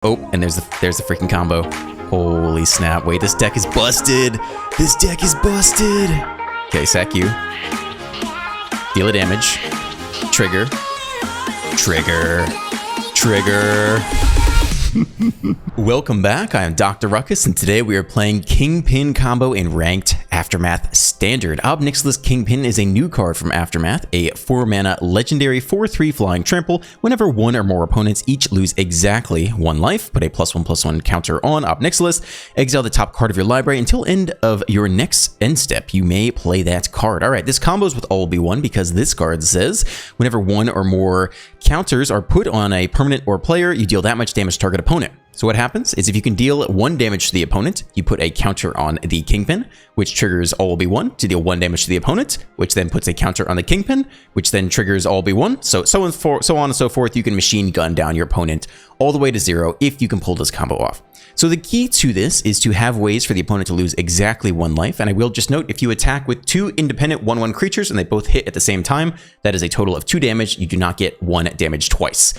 Oh, and there's the freaking combo. Holy snap. Wait, this deck is busted. This deck is busted. Okay, sack you. Deal a damage. Trigger. Trigger. Trigger. Welcome back, I am Dr. Ruckus, and today we are playing Kingpin combo in Ranked Aftermath Standard. Ob Nixilis Kingpin is a new card from Aftermath, a 4-mana legendary 4/3 flying trample. Whenever one or more opponents each lose exactly one life, put a +1/+1 counter on Ob Nixilis, exile the top card of your library until end of your next end step. You may play that card. Alright, this combos with all be one because this card says, whenever one or more counters are put on a permanent or player, you deal that much damage to target opponent. So what happens is if you can deal 1 damage to the opponent, you put a counter on the Kingpin, which triggers all be one to deal 1 damage to the opponent, which then puts a counter on the Kingpin, which then triggers all be one. So on and so forth. You can machine gun down your opponent all the way to 0 if you can pull this combo off. So the key to this is to have ways for the opponent to lose exactly 1 life. And I will just note, if you attack with 2 independent 1/1 creatures and they both hit at the same time, that is a total of 2 damage. You do not get 1 damage twice.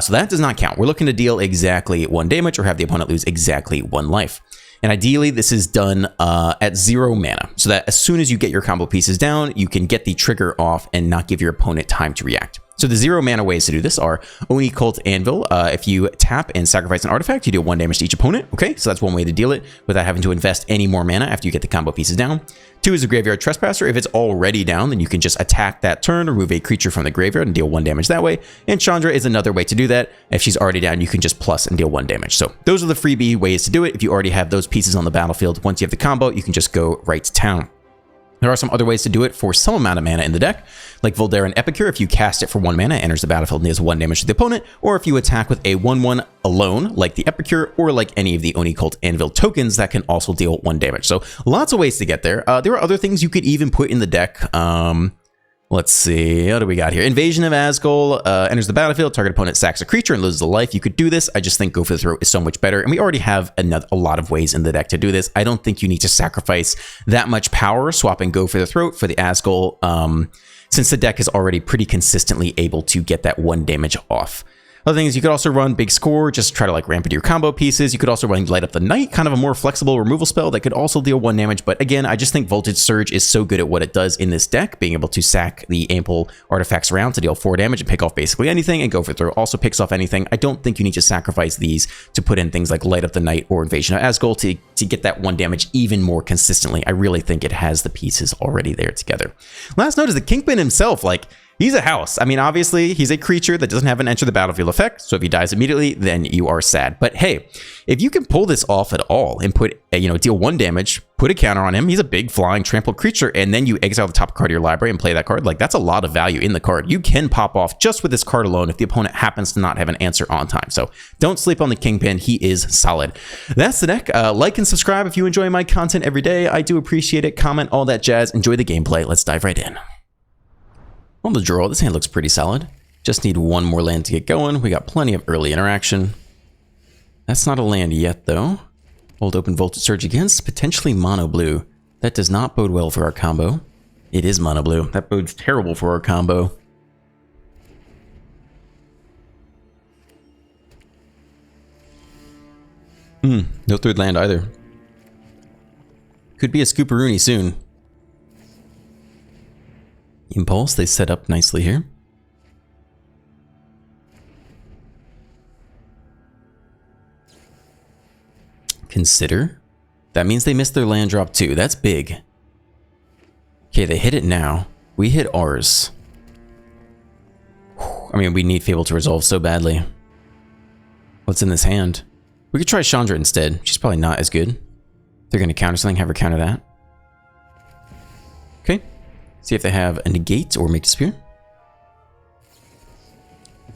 So that does not count. We're looking to deal exactly 1 damage or have the opponent lose exactly 1 life. And ideally, this is done at 0 mana, so that as soon as you get your combo pieces down, you can get the trigger off and not give your opponent time to react. So the 0 mana ways to do this are Oni Cult Anvil. If you tap and sacrifice an artifact, you deal 1 damage to each opponent. Okay, so that's one way to deal it without having to invest any more mana after you get the combo pieces down. 2 is a Graveyard Trespasser. If it's already down, then you can just attack that turn, remove a creature from the graveyard and deal 1 damage that way. And Chandra is another way to do that. If she's already down, you can just plus and deal 1 damage. So those are the freebie ways to do it. If you already have those pieces on the battlefield, once you have the combo, you can just go right to town. There are some other ways to do it for some amount of mana in the deck, like Voldaren Epicure. If you cast it for 1 mana, it enters the battlefield and deals 1 damage to the opponent, or if you attack with a 1/1 alone, like the Epicure, or like any of the Oni Cult Anvil tokens, that can also deal 1 damage. So lots of ways to get there. There are other things you could even put in the deck. Let's see, what do we got here? Invasion of Asgol enters the battlefield, target opponent sacks a creature and loses a life. You could do this. I just think Go for the Throat is so much better, and we already have a lot of ways in the deck to do this. I don't think you need to sacrifice that much power swapping Go for the Throat for the Asgol, since the deck is already pretty consistently able to get that 1 damage off. Other things, you could also run Big Score, just try to like ramp into your combo pieces. You could also run Light Up the Night, kind of a more flexible removal spell that could also deal 1 damage. But again, I just think Voltage Surge is so good at what it does in this deck, being able to sack the ample artifacts around to deal 4 damage and pick off basically anything, and Go for Throw also picks off anything. I don't think you need to sacrifice these to put in things like Light Up the Night or Invasion of Asgol to get that 1 damage even more consistently. I really think it has the pieces already there together. Last note is the Kingpin himself, like, he's a house. I mean, obviously, he's a creature that doesn't have an enter the battlefield effect, so if he dies immediately, then you are sad. But hey, if you can pull this off at all and put, deal 1 damage, put a counter on him, he's a big flying trampled creature, and then you exile the top card of your library and play that card, like, that's a lot of value in the card. You can pop off just with this card alone if the opponent happens to not have an answer on time. So don't sleep on the Kingpin. He is solid. That's the deck. Like and subscribe if you enjoy my content every day. I do appreciate it. Comment, all that jazz. Enjoy the gameplay. Let's dive right in. On the draw, this hand looks pretty solid. Just need 1 more land to get going. We got plenty of early interaction. That's not a land yet, though. Hold open Voltage Surge against, potentially mono blue. That does not bode well for our combo. It is mono blue. That bodes terrible for our combo. No 3rd land either. Could be a Scooperoonie soon. Impulse, they set up nicely here. Consider. That means they missed their land drop too. That's big. Okay, they hit it now. We hit ours. I mean, we need Fable to resolve so badly. What's in this hand? We could try Chandra instead. She's probably not as good. They're going to counter something, have her counter that. Okay. See if they have a negate or make a spear.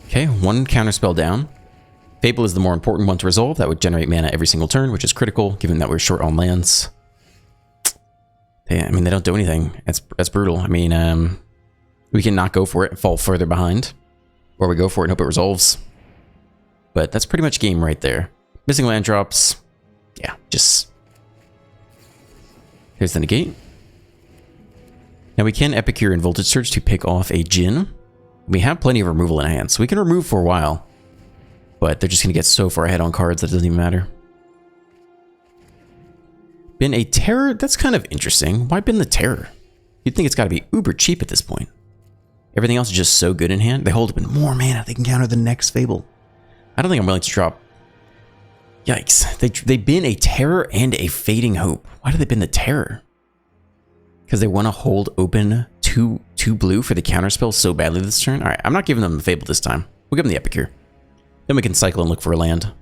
Okay, 1 counter spell down. Fable is the more important one to resolve. That would generate mana every single turn, which is critical, given that we're short on lands. I mean, they don't do anything. That's brutal. I mean, we can not go for it and fall further behind. Or we go for it and hope it resolves. But that's pretty much game right there. Missing land drops. Yeah, just... Here's the negate. Now we can Epicure and Voltage Surge to pick off a Djinn. We have plenty of removal in hand, so we can remove for a while. but they're just going to get so far ahead on cards that it doesn't even matter. Been a Terror? That's kind of interesting. Why been the Terror? You'd think it's got to be uber cheap at this point. Everything else is just so good in hand. They hold even more mana. They can counter the next Fable. I don't think I'm willing to drop. Yikes. They've been a Terror and a Fading Hope. Why do they been the Terror? Because they want to hold open two blue for the counterspell so badly this turn? Alright, I'm not giving them the Fable this time. We'll give them the Epic here. Then we can cycle and look for a land.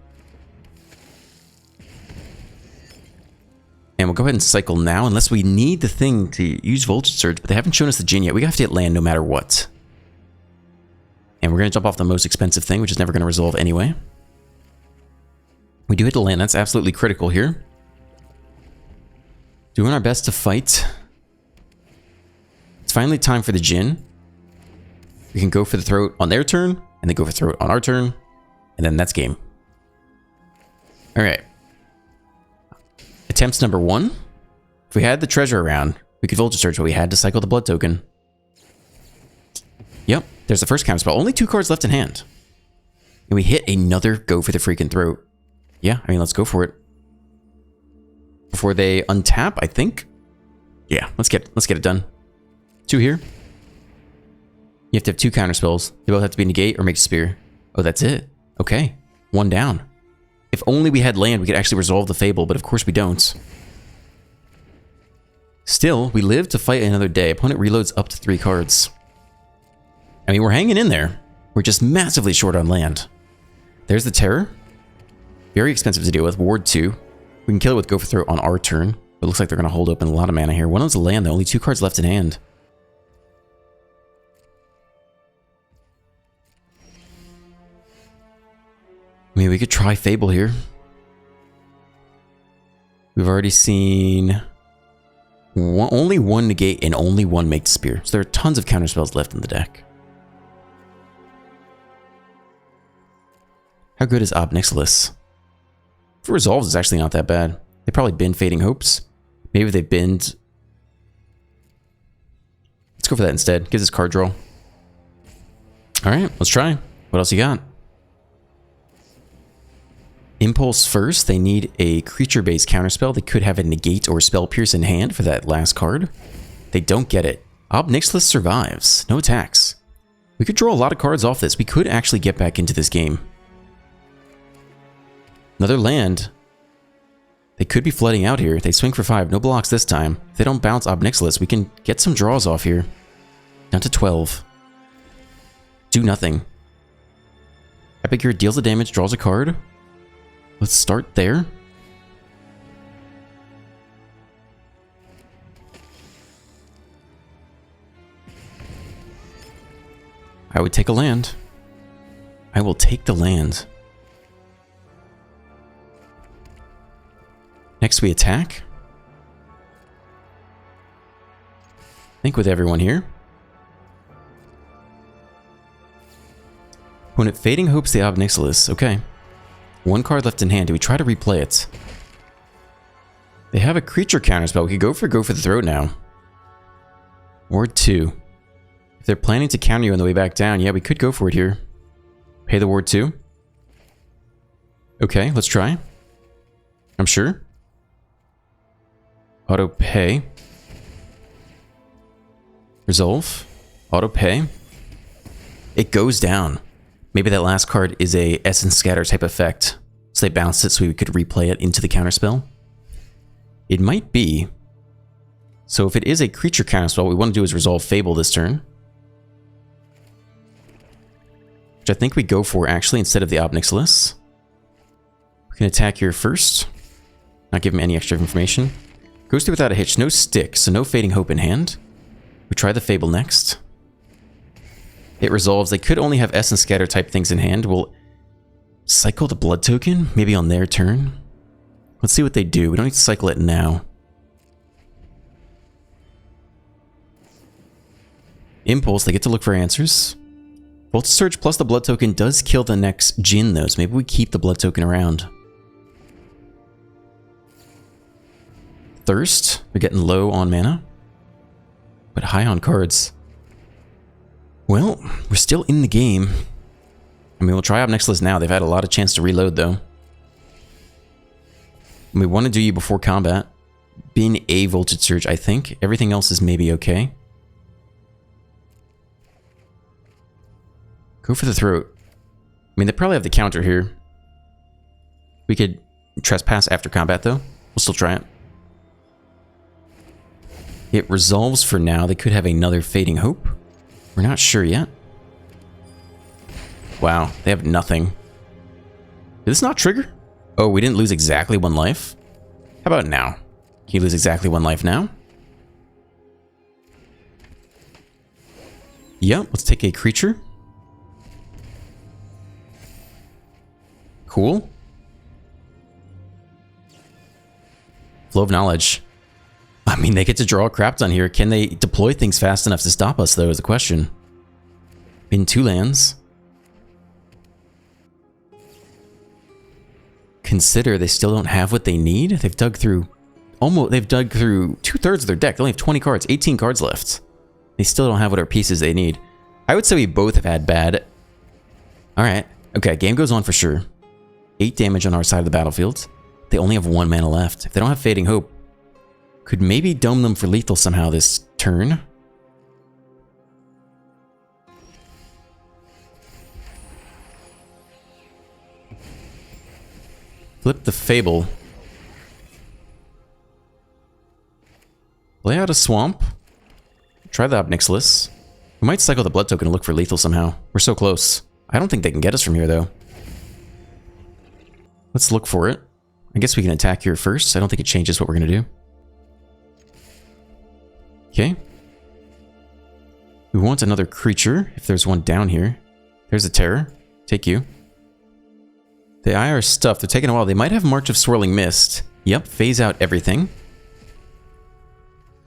And we'll go ahead and cycle now, unless we need the thing to use Voltage Surge, but they haven't shown us the Djinn yet. We have to get land no matter what. And we're going to jump off the most expensive thing, which is never going to resolve anyway. We do hit the land. That's absolutely critical here. Doing our best to fight. It's finally time for the Djinn. We can go for the throat on their turn, and then go for throat on our turn, and then that's game. Alright. Attempts number 1. If we had the treasure around, we could Voltage Surge, but we had to cycle the blood token. Yep, there's the first counterspell. Only 2 cards left in hand. And we hit another go for the freaking throat. Yeah, I mean, let's go for it. Before they untap, I think. Yeah, let's get it done. 2 here. You have to have 2 counterspells. They both have to be negate or make spear. Oh, that's it. Okay, 1 down. If only we had land, we could actually resolve the Fable, but of course we don't. Still, we live to fight another day. Opponent reloads up to 3 cards. I mean, we're hanging in there. We're just massively short on land. There's the Terror. Very expensive to deal with. Ward 2. We can kill it with Go for Throat on our turn. But it looks like they're going to hold open a lot of mana here. One of them's a land, though. Only 2 cards left in hand. I mean, we could try Fable here. We've already seen only 1 negate and only 1 make spear. So there are tons of counterspells left in the deck. How good is Nixilis? For resolves, it's actually not that bad. They probably been Fading Hopes. Maybe they've been. Let's go for that instead. Gives us card draw. Alright, let's try. What else you got? Impulse first. They need a creature-based counterspell. They could have a negate or spell pierce in hand for that last card. They don't get it. Nixilis survives. No attacks. We could draw a lot of cards off this. We could actually get back into this game. Another land. They could be flooding out here. They swing for 5. No blocks this time. If they don't bounce Nixilis, we can get some draws off here. Down to 12. Do nothing. Epic here deals the damage, draws a card. Let's start there. I would take a land. I will take the land. Next we attack. Think with everyone here. Opponent Fading Hopes the Nixilis. Okay. 1 card left in hand. Do we try to replay it? They have a creature counterspell. We could go for the throat now. Ward 2. If they're planning to counter you on the way back down, yeah, we could go for it here. Pay the Ward 2. Okay, let's try. I'm sure. Auto pay. Resolve. Auto pay. It goes down. Maybe that last card is a Essence Scatter type effect. So they bounced it so we could replay it into the counterspell. It might be. So if it is a creature counterspell, what we want to do is resolve Fable this turn. Which I think we go for actually instead of the Nixilis. We can attack here first. Not give him any extra information. Goes through without a hitch. No stick, so no Fading Hope in hand. We try the Fable next. It resolves. They could only have Essence Scatter type things in hand. We'll cycle the blood token, maybe on their turn. Let's see what they do. We don't need to cycle it now. Impulse, they get to look for answers. Voltage Surge plus the blood token does kill the next Djinn though, so maybe we keep the blood token around. Thirst, we're getting low on mana, but high on cards. Well, we're still in the game. I mean, we'll try Ob Nixilis now. They've had a lot of chance to reload, though. We want to do you before combat. Being a Voltage Surge, I think. Everything else is maybe okay. Go for the throat. I mean, they probably have the counter here. We could trespass after combat, though. We'll still try it. It resolves for now. They could have another Fading Hope. We're not sure yet. Wow, they have nothing. Did this not trigger? Oh, we didn't lose exactly 1 life? How about now? Can you lose exactly 1 life now? Yep, let's take a creature. Cool. Flow of Knowledge. I mean, they get to draw a crap ton here. Can they deploy things fast enough to stop us, though, is the question. In 2 lands. Consider they still don't have what they need. They've dug through 2/3 of their deck. They only have 20 cards, 18 cards left. They still don't have whatever pieces they need. I would say we both have had bad. Alright. Okay, game goes on for sure. 8 damage on our side of the battlefield. They only have 1 mana left. If they don't have Fading Hope, could maybe dome them for lethal somehow this turn. Flip the Fable. Play out a Swamp. Try the Ob Nixilis. We might cycle the Blood Token and look for lethal somehow. We're so close. I don't think they can get us from here, though. Let's look for it. I guess we can attack here first. I don't think it changes what we're going to do. Okay. We want another creature, if there's one down here. There's a Terror. Take you. The IR stuff, they're taking a while. They might have March of Swirling Mist. Yep, phase out everything.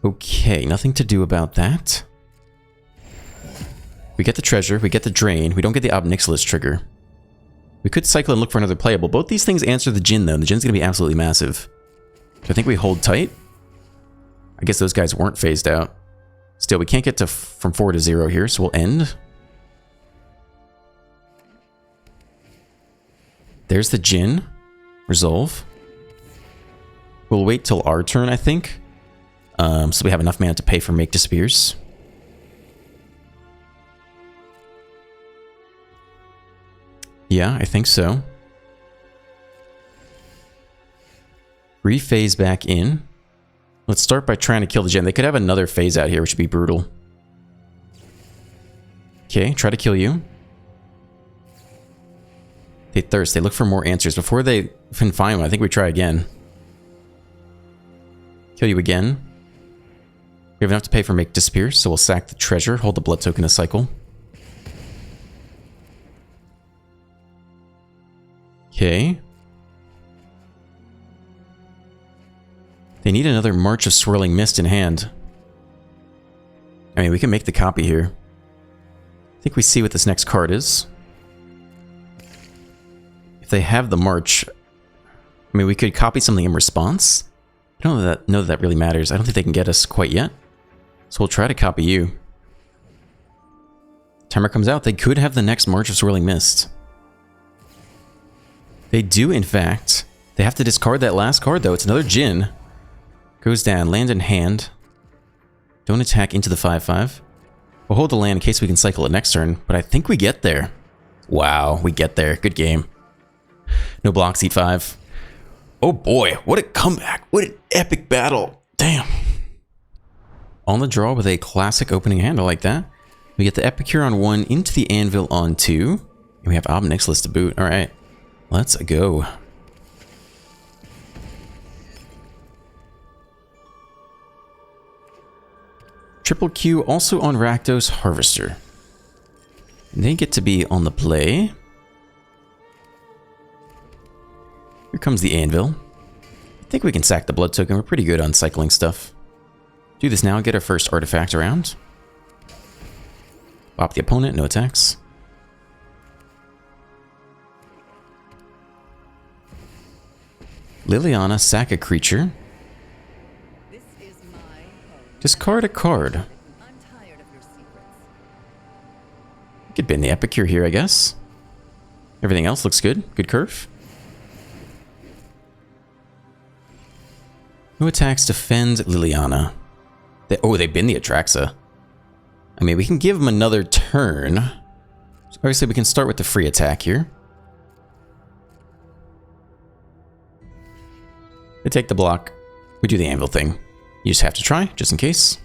Okay, nothing to do about that. We get the treasure, we get the drain. We don't get the Ob Nixilis trigger. We could cycle and look for another playable. Both these things answer the Djinn, though. The Djinn's going to be absolutely massive. So I think we hold tight. I guess those guys weren't phased out. Still, we can't get to from 4 to 0 here, so we'll end. There's the Djinn. Resolve. We'll wait till our turn, I think. So we have enough mana to pay for Make Disappears. Yeah, I think so. Rephase back in. Let's start by trying to kill the Djinn. They could have another phase out here, which would be brutal. Okay, try to kill you. They thirst. They look for more answers. Before they can find one, I think we try again. Kill you again. We have enough to pay for Make Disappear, so we'll sack the treasure, hold the Blood Token a cycle. Okay. They need another March of Swirling Mist in hand. I mean, we can make the copy here. I think we see what this next card is. If they have the March, I mean, we could copy something in response. I don't know that really matters. I don't think they can get us quite yet. So we'll try to copy you. Timer comes out. They could have the next March of Swirling Mist. They do, in fact. They have to discard that last card, though. It's another Djinn. Goes down. Land in hand. Don't attack into the 5/5. We'll hold the land in case we can cycle it next turn, but I think we get there. Wow, we get there. Good game. No blocks, eat 5. Oh boy, what a comeback. What an epic battle. Damn. On the draw with a classic opening hand. I like that. We get the Epicure on 1, into the Anvil on 2. And we have Ob Nixilis to boot. Alright. Let's go. Triple Q also on Rakdos Harvester. They get to be on the play. Here comes the Anvil. I think we can sack the Blood Token. We're pretty good on cycling stuff. Do this now, get our first artifact around. Bop the opponent, no attacks. Liliana, sack a creature. Discard a card. We could bin the Epicure here, I guess. Everything else looks good. Good curve. Who attacks defends Liliana? They bin the Atraxa. I mean, we can give them another turn. So obviously, we can start with the free attack here. They take the block. We do the anvil thing. You just have to try, just in case.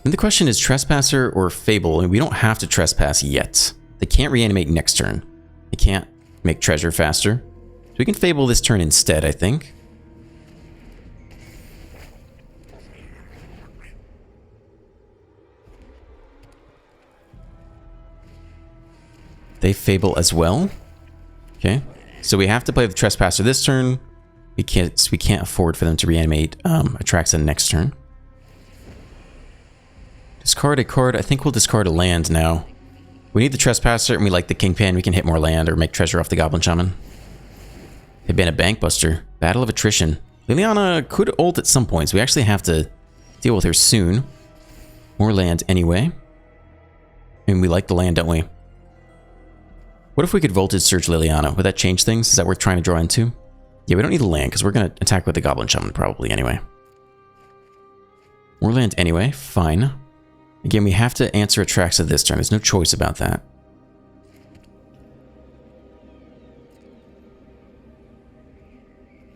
And the question is Trespasser or Fable, and we don't have to Trespass yet. They can't reanimate next turn. They can't make treasure faster. So we can Fable this turn instead, I think. They Fable as well. Okay. So we have to play the Trespasser this turn. We can't afford for them to reanimate Atraxa next turn. Discard a card. I think we'll discard a land now. We need the Trespasser and we like the Kingpin. We can hit more land or make treasure off the Goblin Shaman. They ban a Bankbuster. Battle of Attrition. Liliana could ult at some points. We actually have to deal with her soon. More land anyway. And we like the land, don't we? What if we could Voltage Surge Liliana? Would that change things? Is that worth trying to draw into? Yeah, we don't need the land because we're going to attack with the Goblin Shaman probably anyway. More land anyway. Fine. Again, we have to answer Atraxa this turn. There's no choice about that.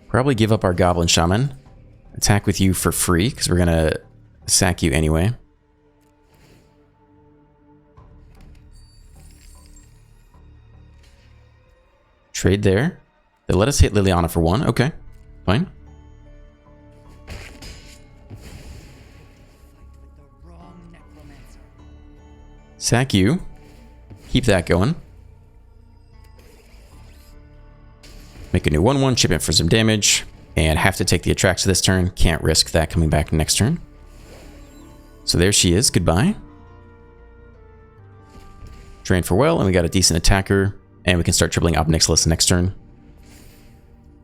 Probably give up our Goblin Shaman. Attack with you for free because we're going to sack you anyway. Trade there. They let us hit Liliana for 1. Okay, fine. Sack you. Keep that going. Make a new 1/1, chip in for some damage, and have to take the Atraxa this turn. Can't risk that coming back next turn. So there she is. Goodbye. Drain for well, and we got a decent attacker, and we can start tripling up Nixilis next turn.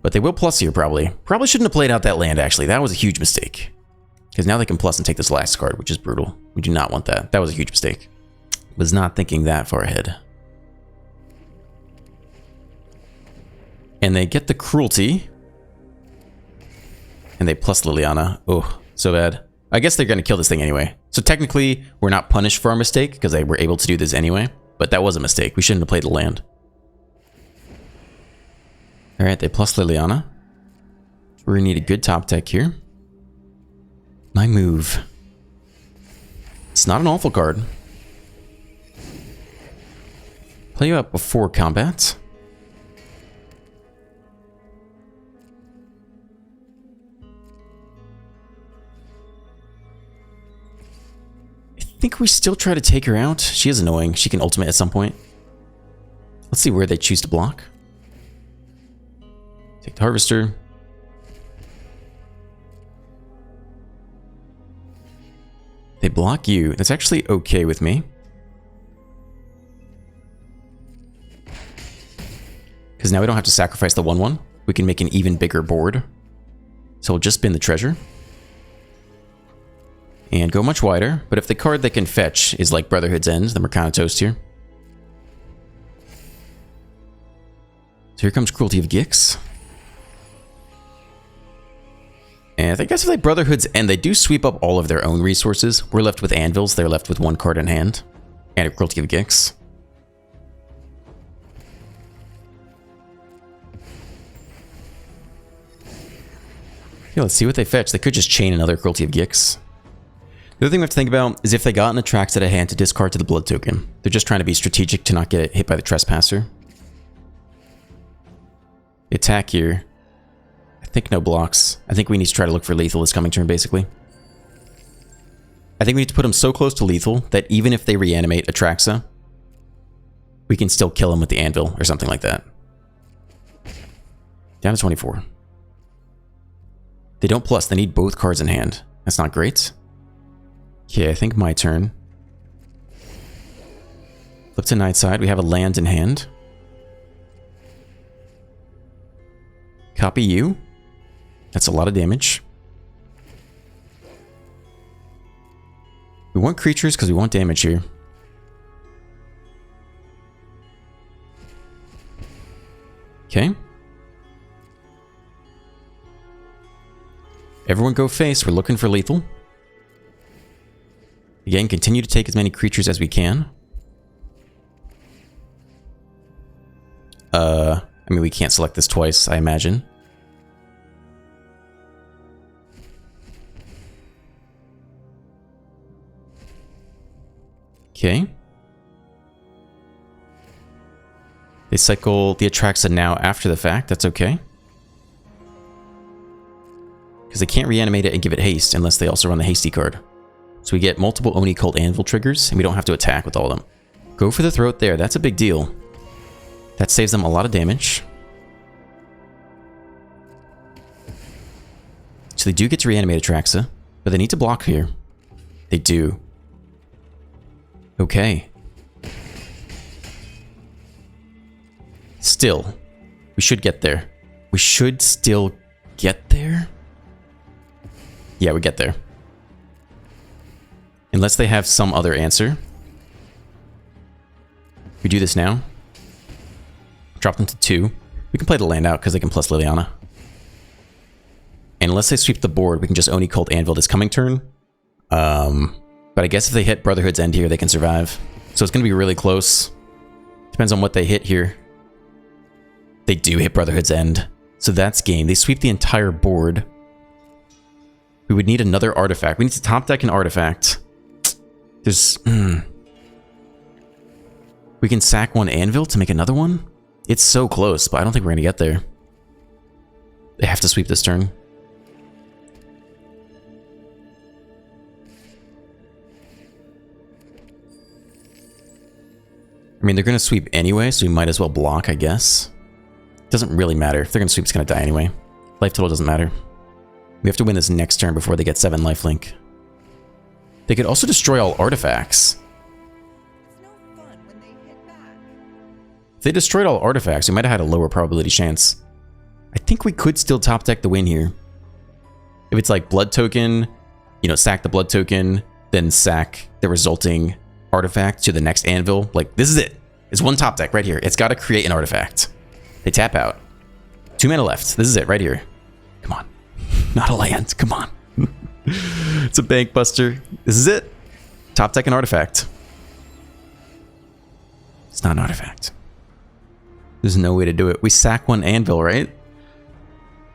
But they will plus here, probably. Probably shouldn't have played out that land, actually. That was a huge mistake. Because now they can plus and take this last card, which is brutal. We do not want that. That was a huge mistake. Was not thinking that far ahead. And they get the Cruelty. And they plus Liliana. Oh, so bad. I guess they're going to kill this thing anyway. So technically, we're not punished for our mistake, because they were able to do this anyway. But that was a mistake. We shouldn't have played the land. Alright, they plus Liliana. We're going to need a good top deck here. My move. It's not an awful card. Play you up before combat. I think we still try to take her out. She is annoying. She can ultimate at some point. Let's see where they choose to block. Take the Harvester. They block you. That's actually okay with me. Because now we don't have to sacrifice the 1/1. We can make an even bigger board. So we'll just spin the treasure. And go much wider. But if the card they can fetch is like Brotherhood's End, then we're kind of toast here. So here comes Cruelty of Gix. And I guess if they Brotherhood's End, they do sweep up all of their own resources. We're left with Anvils. They're left with 1 card in hand. And a Cruelty of Gix. Yeah, let's see what they fetch. They could just chain another Cruelty of Gix. The other thing we have to think about is if they got an Atraxa at hand to discard to the blood token. They're just trying to be strategic to not get hit by the Trespasser. The attack here. I think no blocks. I think we need to try to look for lethal this coming turn, basically. I think we need to put them so close to lethal that even if they reanimate Atraxa, we can still kill him with the anvil or something like that. Down to 24. They don't plus. They need both cards in hand. That's not great. Okay, I think my turn. Flip to Nightside. We have a land in hand. Copy you. That's a lot of damage. We want creatures because we want damage here. Okay. Everyone go face. We're looking for lethal. Again, continue to take as many creatures as we can. I mean, we can't select this twice, I imagine. Okay. They cycle the Atraxa now after the fact. That's okay. Because they can't reanimate it and give it haste unless they also run the hasty card. So we get multiple Oni Cult Anvil triggers, and we don't have to attack with all of them. Go for the throat there. That's a big deal. That saves them a lot of damage. So they do get to reanimate Atraxa, but they need to block here. They do. Okay. Still, we should get there. We should still get there? Yeah, we get there. Unless they have some other answer. We do this now. Drop them to 2. We can play the land out because they can plus Liliana. And unless they sweep the board, we can just Oni Cult Anvil this coming turn. But I guess if they hit Brotherhood's End here, they can survive. So it's going to be really close. Depends on what they hit here. They do hit Brotherhood's End. So that's game. They sweep the entire board. We would need another artifact. We need to top deck an artifact. There's... We can sack one Anvil to make another one? It's so close, but I don't think we're going to get there. They have to sweep this turn. I mean, they're going to sweep anyway, so we might as well block, I guess. Doesn't really matter. If they're going to sweep, it's going to die anyway. Life total doesn't matter. We have to win this next turn before they get 7 lifelink. They could also destroy all artifacts. If they destroyed all artifacts, we might have had a lower probability chance. I think we could still top deck the win here. If it's like blood token, you know, sack the blood token, then sack the resulting artifact to the next anvil. Like, this is it. It's one top deck right here. It's got to create an artifact. They tap out. 2 mana left. This is it right here. Come on. Not a land. Come on. It's a bank buster. This is it. Top deck an artifact. It's not an artifact. There's no way to do it. We sack one anvil, right?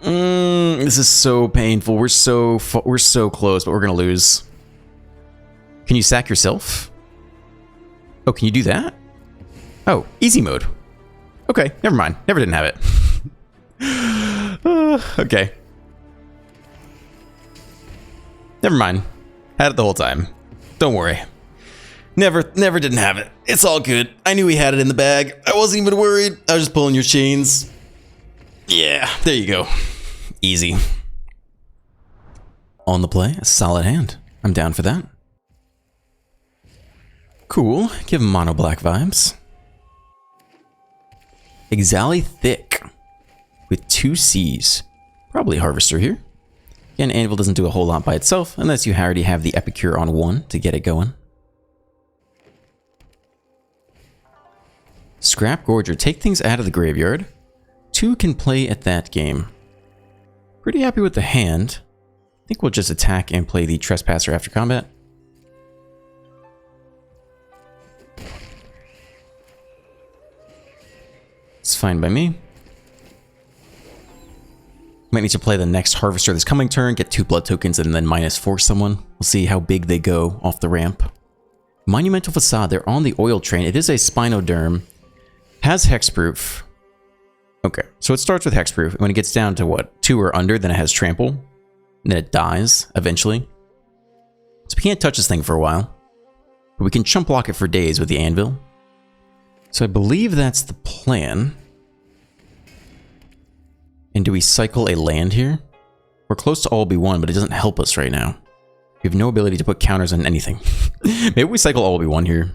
This is so painful. We're so close, but we're gonna lose. Can you sack yourself? Oh, can you do that? Oh, easy mode. Okay, never mind. Never didn't have it. Okay. Never mind. Had it the whole time. Don't worry. Never didn't have it. It's all good. I knew we had it in the bag. I wasn't even worried. I was just pulling your chains. Yeah, there you go. Easy. On the play, a solid hand. I'm down for that. Cool. Give him mono black vibes. Exali Thick with 2 C's. Probably Harvester here. Again, Anvil doesn't do a whole lot by itself unless you already have the Epicure on 1 to get it going. Scrap Gorger. Take things out of the graveyard. 2 can play at that game. Pretty happy with the hand. I think we'll just attack and play the Trespasser after combat. It's fine by me. Might need to play the next Harvester this coming turn, get 2 blood tokens, and then -4 someone. We'll see how big they go off the ramp. Monumental Facade. They're on the oil train. It is a Spinoderm. Has hexproof. Okay, so it starts with hexproof. When it gets down to what, 2 or under, then it has trample. And then it dies eventually. So we can't touch this thing for a while. But we can chump block it for days with the anvil. So I believe that's the plan. And do we cycle a land here? We're close to all B1, but it doesn't help us right now. We have no ability to put counters on anything. Maybe we cycle all B1 here.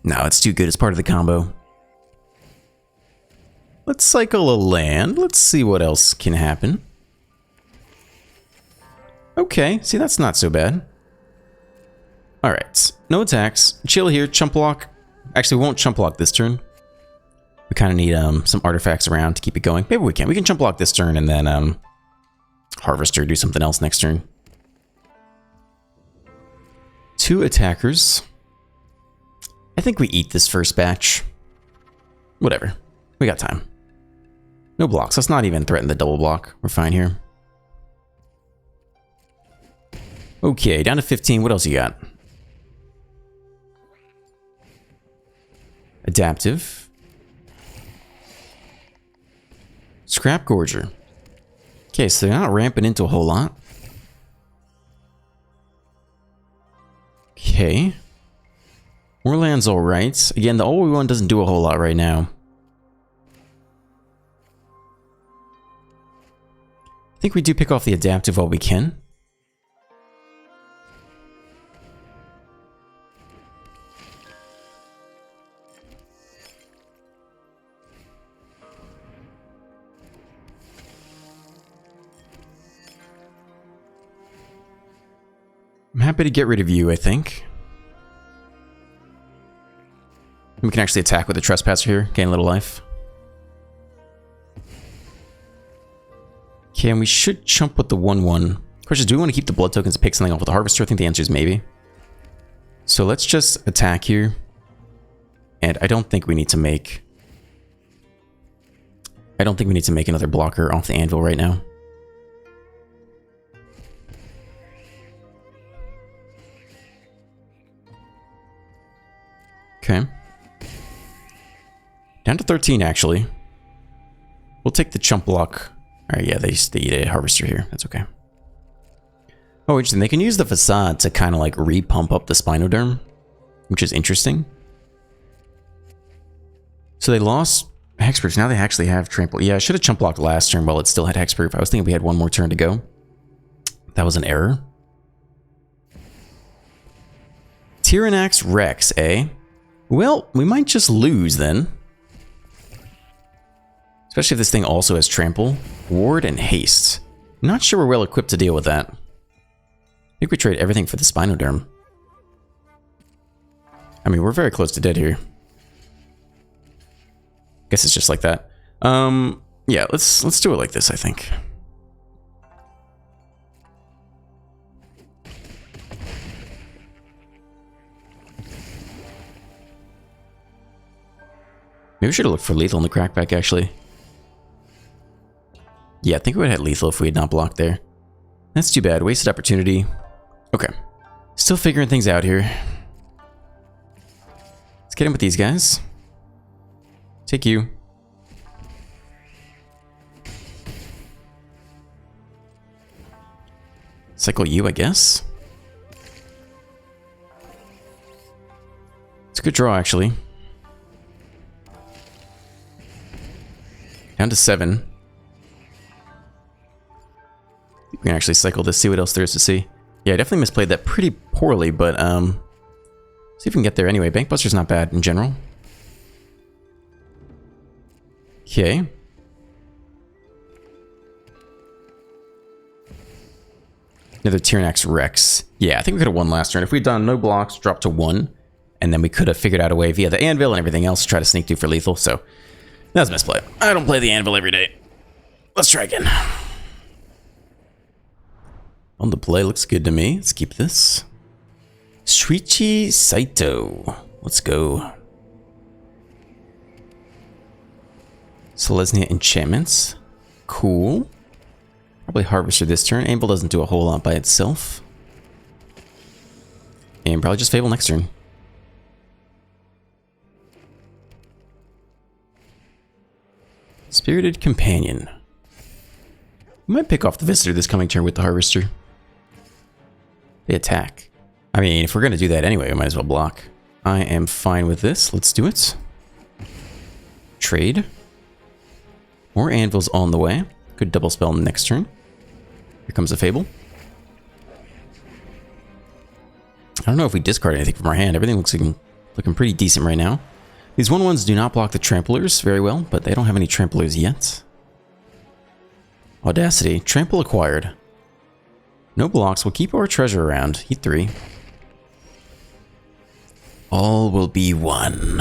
No, it's too good. It's part of the combo. Let's cycle a land. Let's see what else can happen. Okay, see, that's not so bad. Alright, no attacks. Chill here, chump block. Actually, we won't chump block this turn. We kind of need some artifacts around to keep it going. Maybe we can. We can jump block this turn and then Harvester, do something else next turn. 2 attackers. I think we eat this first batch. Whatever. We got time. No blocks. Let's not even threaten the double block. We're fine here. Okay, down to 15. What else you got? Adaptive. Scrap Gorger. Okay, so they're not ramping into a whole lot. Okay. More land's alright. Again, the all we want doesn't do a whole lot right now. I think we do pick off the adaptive while we can. I'm happy to get rid of you, I think. We can actually attack with the Trespasser here, gain a little life. Okay, and we should chump with the 1/1. Question is, do we want to keep the blood tokens to pick something off with the Harvester? I think the answer is maybe. So let's just attack here. And I don't think we need to make... another blocker off the anvil right now. Okay. Down to 13, actually. We'll take the chump block. Alright, yeah, they eat a Harvester here. That's okay. Oh, interesting. They can use the Facade to kind of like re-pump up the Spinoderm, which is interesting. So they lost Hexproof. Now they actually have Trample. Yeah, I should have chump blocked last turn while it still had Hexproof. I was thinking we had one more turn to go. That was an error. Tyrannax Rex, eh? Well, we might just lose then. Especially if this thing also has Trample, Ward, and Haste. Not sure we're well equipped to deal with that. I think we trade everything for the Spinoderm. I mean, we're very close to dead here. Guess it's just like that. Yeah, let's do it like this, I think. Maybe we should have looked for lethal in the crackback, actually. Yeah, I think we would have had lethal if we had not blocked there. That's too bad. Wasted opportunity. Okay. Still figuring things out here. Let's get in with these guys. Take you. Cycle you, I guess. It's a good draw, actually. Down to 7. We can actually cycle this, see what else there is to see. Yeah, I definitely misplayed that pretty poorly, but see if we can get there anyway. Bankbuster's not bad in general. Okay. Another Tyrannax Rex. Yeah, I think we could have won last turn. If we'd done no blocks, dropped to 1, and then we could have figured out a way via the anvil and everything else to try to sneak through for lethal, so that was a misplay. I don't play the anvil every day. Let's try again. On the play looks good to me. Let's keep this. Shuichi Saito. Let's go. Selesnya Enchantments. Cool. Probably Harvester this turn. Anvil doesn't do a whole lot by itself. And probably just Fable next turn. Spirited Companion. We might pick off the Visitor this coming turn with the Harvester. They attack. I mean, if we're going to do that anyway, we might as well block. I am fine with this. Let's do it. Trade. More anvils on the way. Good double spell next turn. Here comes a Fable. I don't know if we discard anything from our hand. Everything looks looking pretty decent right now. These 1/1s do not block the Tramplers very well, but they don't have any Tramplers yet. Audacity. Trample acquired. No blocks. We'll keep our treasure around. Heat 3. All will be one.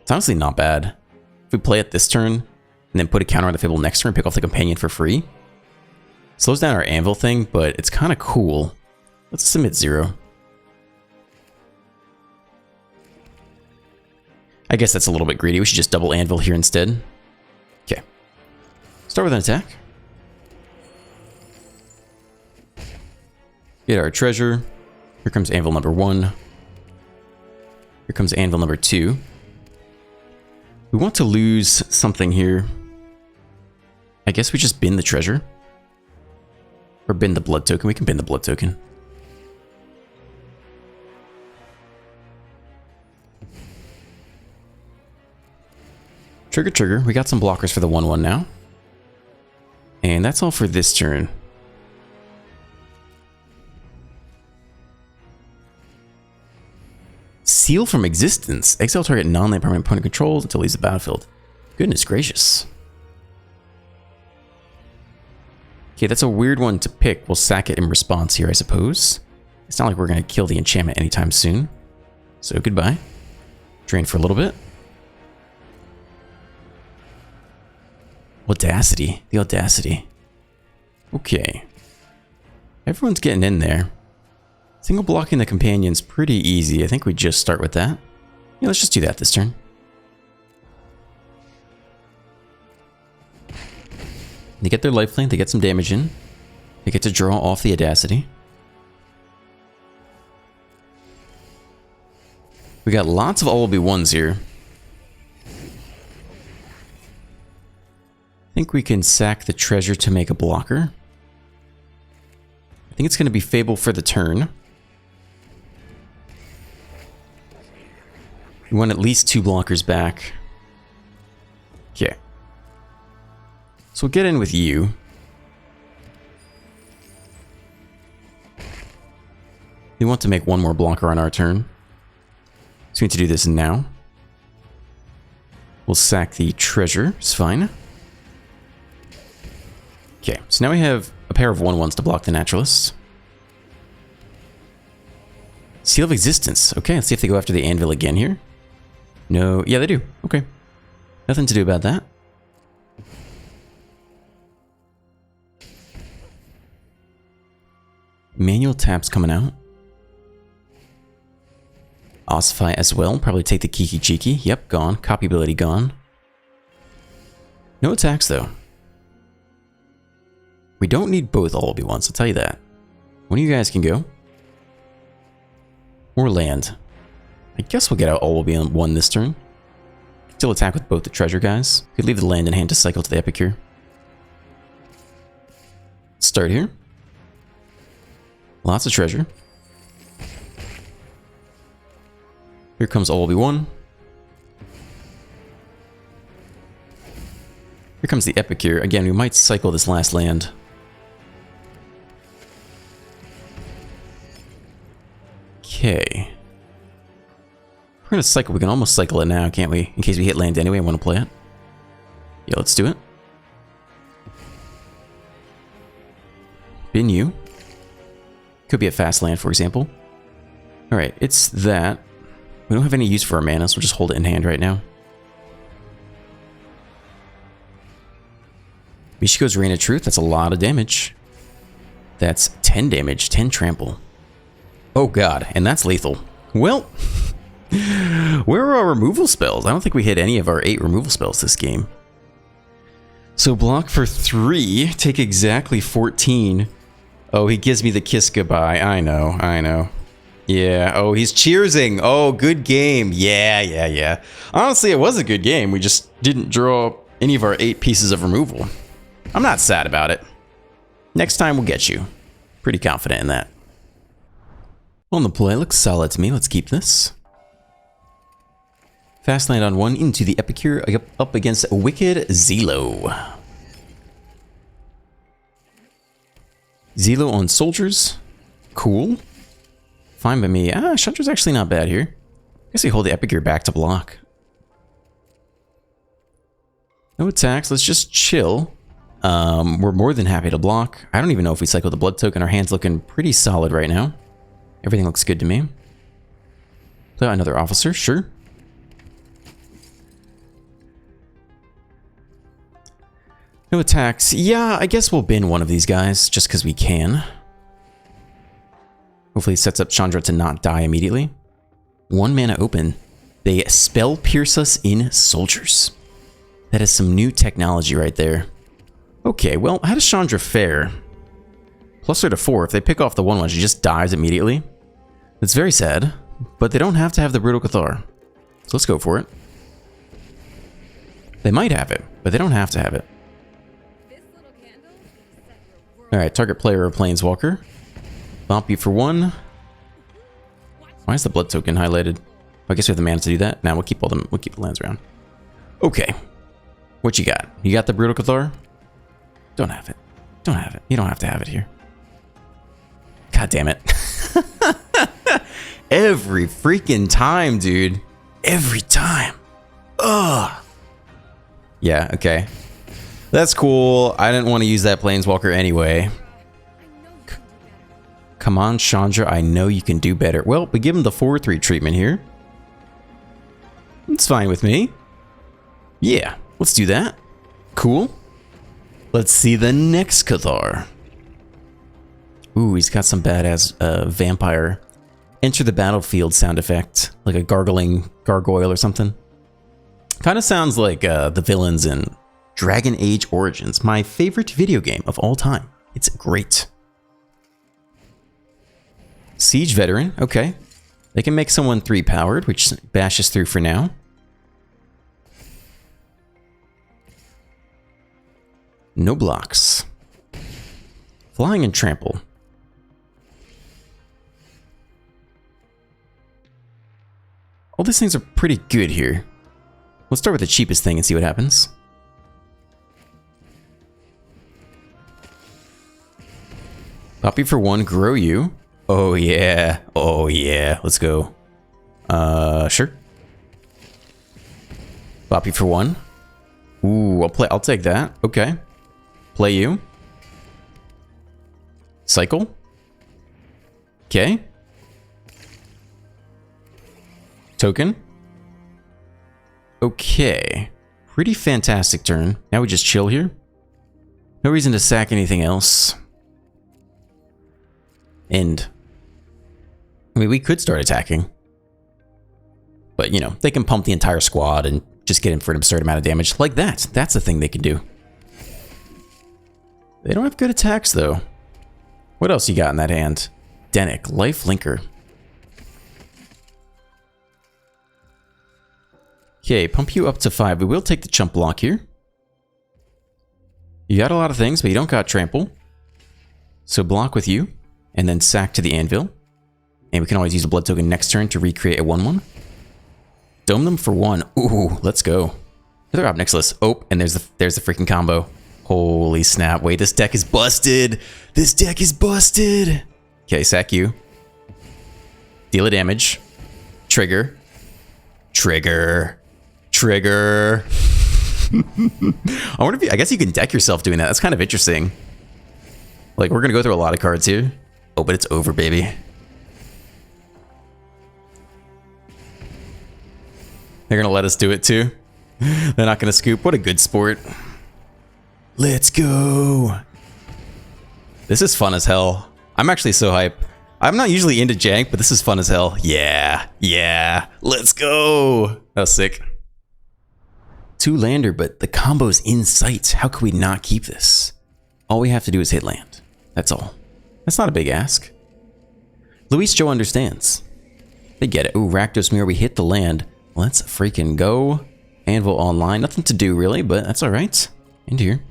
It's honestly not bad. If we play it this turn, and then put a counter on the Fable next turn, pick off the companion for free. Slows down our anvil thing, but it's kind of cool. Let's submit 0. I guess that's a little bit greedy. We should just double anvil here instead. Okay. Start with an attack. Get our treasure. Here comes anvil number 1. Here comes anvil number 2. We want to lose something here. I guess we just bin the treasure. Or bin the blood token. We can bin the blood token. Trigger, trigger. We got some blockers for the 1/1 now. And that's all for this turn. Seal from existence. Exile target non-land permanent opponent controls until leaves the battlefield. Goodness gracious. Okay, that's a weird one to pick. We'll sack it in response here, I suppose. It's not like we're going to kill the enchantment anytime soon. So goodbye. Drain for a little bit. Audacity. The audacity. Okay. Everyone's getting in there. Single blocking the companion's pretty easy. I think we just start with that. Yeah, let's just do that this turn. They get their lifeline, they get some damage in. They get to draw off the audacity. We got lots of all will be ones here. I think we can sack the treasure to make a blocker. I think it's going to be Fable for the turn. We want at least 2 blockers back. Okay. So we'll get in with you. We want to make 1 more blocker on our turn. So we need to do this now. We'll sack the treasure. It's fine. Okay, so now we have a pair of 1/1s to block the Naturalist. Seal of Existence. Okay, let's see if they go after the Anvil again here. No, yeah, they do. Okay. Nothing to do about that. Manual taps coming out. Ossify as well. Probably take the Kiki Cheeky. Yep, gone. Copy ability gone. No attacks though. We don't need both all be ones, I'll tell you that. One of you guys can go. Or land. I guess we'll get out all will be on 1 this turn. Still attack with both the treasure guys. Could leave the land in hand to cycle to the Epicure. Start here. Lots of treasure. Here comes all will be 1. Here comes the Epicure. Again, we might cycle this last land. Okay. We're gonna cycle. We can almost cycle it now, can't we? In case we hit land anyway and want to play it. Yeah, let's do it. Bin you. Could be a fast land, for example. Alright, it's that. We don't have any use for our mana, so we'll just hold it in hand right now. Mishiko's Reign of Truth, that's a lot of damage. That's 10 damage, 10 trample. Oh god, and that's lethal. Well, where are our removal spells? I don't think we hit any of our 8 removal spells this game. So block for 3, take exactly 14. Oh, he gives me the kiss goodbye. I know, I know. Yeah, oh, he's cheersing. Oh, good game. Yeah. Honestly, it was a good game. We just didn't draw any of our 8 pieces of removal. I'm not sad about it. Next time we'll get you. Pretty confident in that. On the play, looks solid to me. Let's keep this. Fast land on 1 into the Epicure up against Wicked Zelo. Zelo on soldiers. Cool. Fine by me. Shunter's actually not bad here. I guess we hold the Epicure back to block. No attacks. Let's just chill. We're more than happy to block. I don't even know if we cycle the blood token. Our hand's looking pretty solid right now. Everything looks good to me. Play out another officer, sure. No attacks. Yeah, I guess we'll bin one of these guys just because we can. Hopefully it sets up Chandra to not die immediately. 1 mana open. They spell pierce us in soldiers. That is some new technology right there. Okay, well, how does Chandra fare? Plus her to 4. If they pick off the 1/1, she just dies immediately. It's very sad, but they don't have to have the Brutal Cathar. So let's go for it. They might have it, but they don't have to have it. Alright, target player or planeswalker. Bump you for 1. Why is the blood token highlighted? I guess we have the mana to do that. Now we'll keep the lands around. Okay. What you got? You got the Brutal Cathar? Don't have it. Don't have it. You don't have to have it here. God damn it. Every freaking time, dude. Every time. Ugh. Yeah, okay. That's cool. I didn't want to use that Planeswalker anyway. Come on, Chandra. I know you can do better. Well, we give him the 4/3 treatment here. It's fine with me. Yeah, let's do that. Cool. Let's see the next Cathar. Ooh, he's got some badass vampire. Enter the battlefield sound effect. Like a gargling gargoyle or something. Kind of sounds like the villains in Dragon Age Origins, my favorite video game of all time. It's great. Siege Veteran, okay. They can make someone 3-powered, which bashes through for now. No blocks. Flying and Trample. All these things are pretty good here. Let's start with the cheapest thing and see what happens. Copy for 1, grow you. Oh yeah. Oh yeah. Let's go. Sure. Copy for 1. Ooh, I'll take that. Okay. Play you. Cycle. Okay. Token. Okay. Pretty fantastic turn. Now we just chill here. No reason to sack anything else. End. I mean, we could start attacking. But, you know, they can pump the entire squad and just get in for an absurd amount of damage. Like that. That's the thing they can do. They don't have good attacks, though. What else you got in that hand? Denic, Life Linker. Okay, pump you up to 5. We will take the chump block here. You got a lot of things, but you don't got trample. So block with you, and then sack to the anvil. And we can always use a blood token next turn to recreate a 1/1. Dome them for 1. Ooh, let's go. Another Ob Nixilis. Oh, and there's the freaking combo. Holy snap. Wait, this deck is busted. This deck is busted. Okay, sack you. Deal a damage. Trigger. Trigger. Trigger. I wonder if I guess you can deck yourself doing that. That's kind of interesting. Like, we're going to go through a lot of cards here. Oh, but it's over, baby. They're going to let us do it, too. They're not going to scoop. What a good sport. Let's go. This is fun as hell. I'm actually so hype. I'm not usually into jank, but this is fun as hell. Yeah. Yeah. Let's go. That was sick. 2-lander, but the combo's in sight. How could we not keep this? All we have to do is hit land. That's all. That's not a big ask. Luis Joe understands. They get it. Ooh, Rakdos Mirror, we hit the land. Let's freaking go. Anvil online. Nothing to do, really, but that's all right. Into here.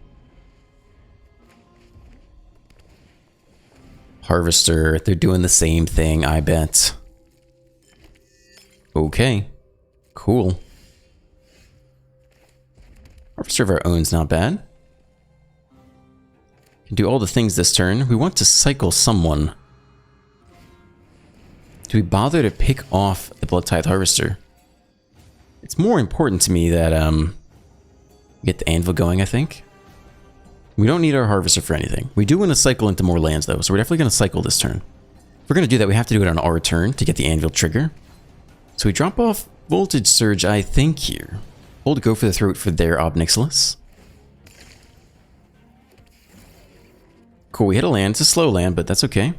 Harvester. They're doing the same thing, I bet. Okay. Cool. Harvester of our own's not bad. Can do all the things this turn. We want to cycle someone. Do we bother to pick off the Blood Tithe Harvester? It's more important to me that get the anvil going, I think. We don't need our Harvester for anything. We do want to cycle into more lands, though, so we're definitely going to cycle this turn. If we're going to do that, we have to do it on our turn to get the anvil trigger. So we drop off Voltage Surge, I think, here. Hold Go for the Throat for their Ob Nixilis. Cool, we hit a land. It's a slow land, but that's okay.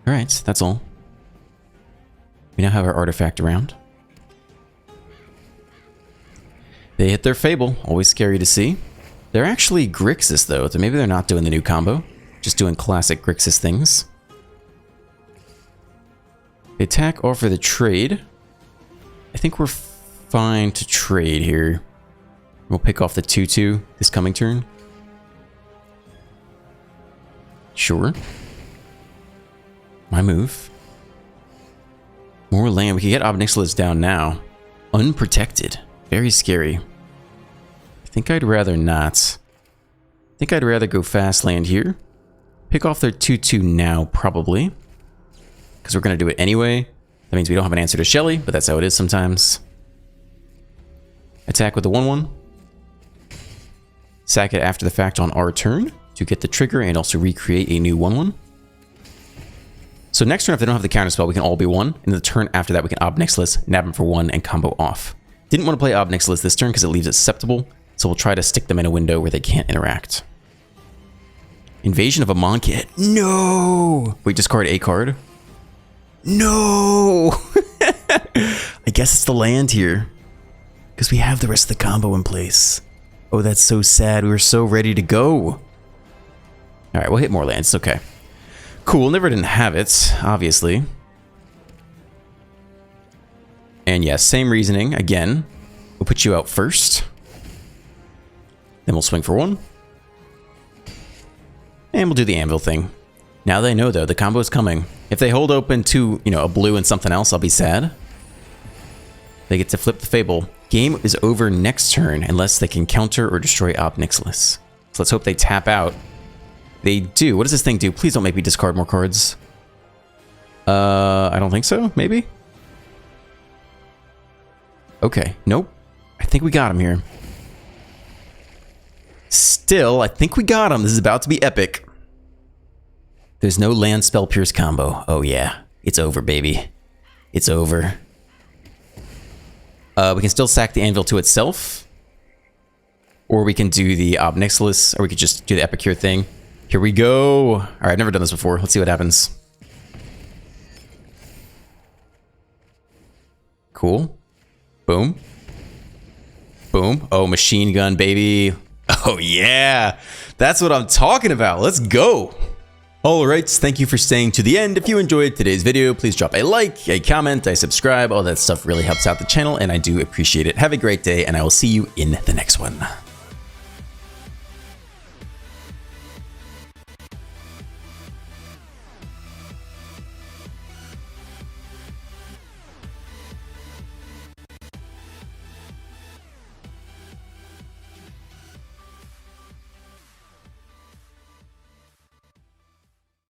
Alright, that's all. We now have our artifact around. They hit their Fable. Always scary to see. They're actually Grixis, though, so maybe they're not doing the new combo. Just doing classic Grixis things. They attack, offer the trade. I think we're fine to trade here. We'll pick off the 2/2 this coming turn. Sure. My move. More land. We can get Ob Nixilis down now. Unprotected. Very scary. I think I'd rather not. I think I'd rather go fast land here. Pick off their 2/2 now, probably. Because we're going to do it anyway. That means we don't have an answer to Shelly, but that's how it is sometimes. Attack with the 1/1. Sack it after the fact on our turn to get the trigger and also recreate a new 1/1. So next turn, if they don't have the counterspell, we can all be 1. And the turn after that, we can Ob Nixilis, nab them for 1, and combo off. Didn't want to play Ob Nixilis this turn because it leaves it susceptible, so we'll try to stick them in a window where they can't interact. Invasion of a Monkit. No! Wait, discard a card? No! I guess it's the land here. Because we have the rest of the combo in place. Oh, that's so sad. We were so ready to go. Alright, we'll hit more lands. It's okay. Cool, never didn't have it, obviously. And yes, same reasoning. Again, we'll put you out first. Then we'll swing for 1. And we'll do the anvil thing. Now they know, though, the combo is coming. If they hold open to, a blue and something else, I'll be sad. They get to flip the Fable. Game is over next turn unless they can counter or destroy Ob Nixilis. So let's hope they tap out. They do. What does this thing do? Please don't make me discard more cards. I don't think so. Maybe? Okay. Nope. I think we got him here. Still, I think we got him. This is about to be epic. There's no land spell pierce combo. Oh yeah. It's over, baby. It's over. We can still sack the anvil to itself. Or we can do the Ob Nixilis. Or we could just do the Epicure thing. Here we go. Alright, I've never done this before. Let's see what happens. Cool. Boom. Boom. Oh, machine gun, baby. Oh, yeah. That's what I'm talking about. Let's go. Alright, thank you for staying to the end. If you enjoyed today's video, please drop a like, a comment, a subscribe. All that stuff really helps out the channel, and I do appreciate it. Have a great day, and I will see you in the next one.